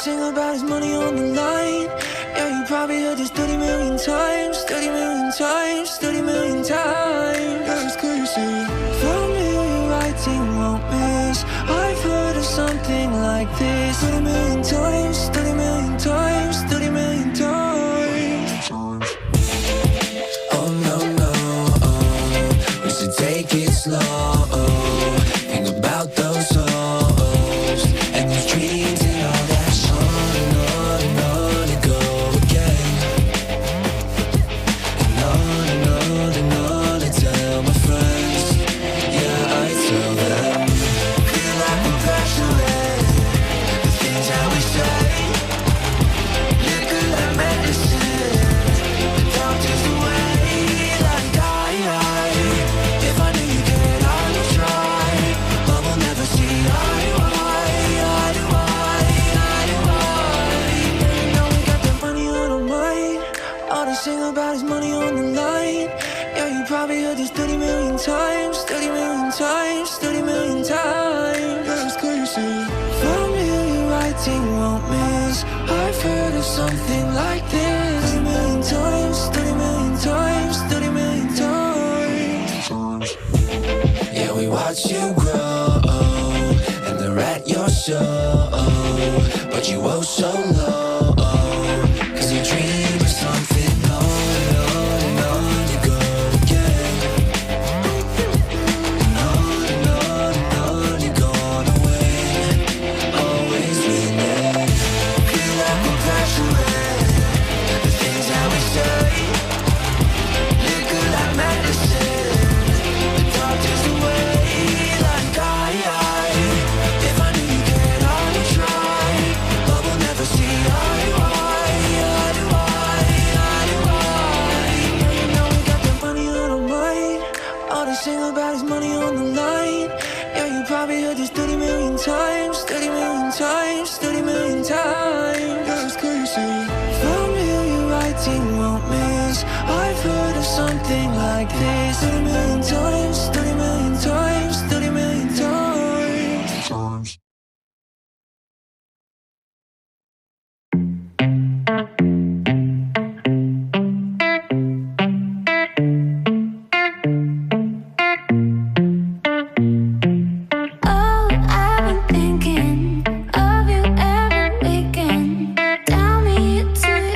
sing about his money on the line. Yeah, you probably heard this 30 million times, 30 million times, 30 million times. Yeah, it's crazy. Familiar writing won't miss. I've heard of something like this 30 million times, 30 million times, 30 million times. slow. Think about those hoes and those dreams and all that. On and go again. And on and tell my friends. Yeah, I tell them. Feel like we're passionate. The things that we say. Liquor like medicine. The doctor's away. Like if I knew you cared, I would try. But we'll never see eye to eye. You know we got that money on our mind. All they sing about is money on the line. Yeah, you probably heard this 30 million times. 30 million times, 30 million times. That's crazy. Familiar writing won't miss. I've heard of something like this 30 million times, 30 million times, 30 million times. Yeah, we watch you grow, and they're at your show, but you oh so low, 'cause you dream of something on you go again. And on you're gonna win, always winning. Feel like we're passionate, the things that we say. Liquor like medicine, the doctor's away. Like if I knew you cared, I would try. But we'll never see eye to eye. You know we got that money on our mind. All they sing about is money on the line. Yeah, you probably heard this 30 million times. 30 million times, 30 million times. That's crazy. Familiar writing won't miss. I've heard of something like this 30 million times, 30 million times, 30 million times. Oh, I've been thinking of you every weekend. Tell me you too.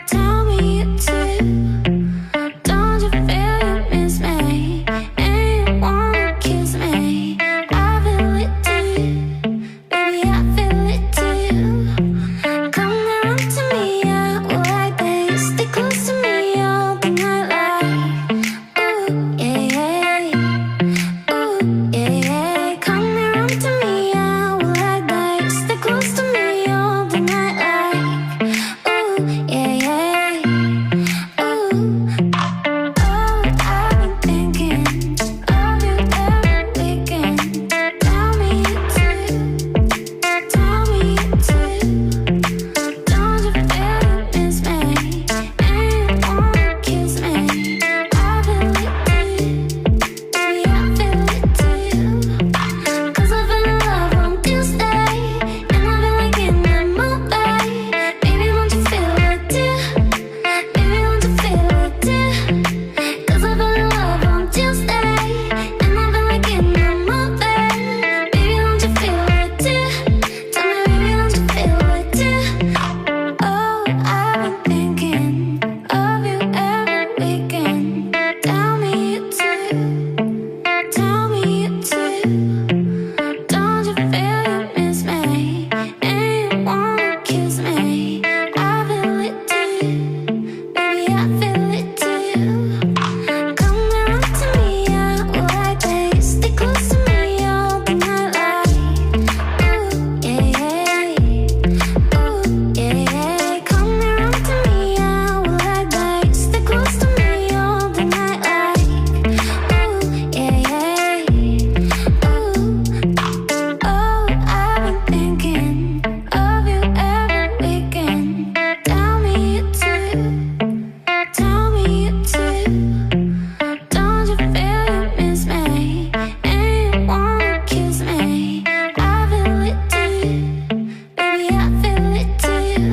Tell me you too. Don't you feel you miss me and you wanna kiss me? I feel it too, baby. I feel it too. Come down to me, I will like this. Stay close to me all the night, like ooh yeah yeah. Ooh, yeah, yeah. Come around to me, I will like that. Stay close to me all the night, like ooh, yeah, yeah. Ooh. Oh, I've been thinking of you every weekend. Tell me you too. Tell me you too. Don't you feel you miss me and you wanna kiss me? I feel it too, baby. I feel it too. 'Cause I fell in love on Tuesday, and I've been like in that mood, babe. Baby, won't you feel it too? Baby, won't you feel it too? 'Cause I fell in love on Tuesday, and I've been like in that mood, babe. Baby, won't you feel it too? Tell me, baby, won't you feel it too? Oh, I've been thinking of you every weekend. Tell me you too. Tell me you too. Don't you feel you miss me and you wanna kiss me? I feel it too, baby. I feel it too. Come down to me, I will like this. Stay close to me all the night, like ooh yeah yeah. Ooh yeah yeah. Come down to me, I will like this. Stay close to me all the night, like ooh yeah yeah. Ooh. Oh, I've been thinking of you every weekend. Tell me you too. Tell me you too. Don't you feel you miss me and you wanna kiss me? I feel it too, baby. I feel it too.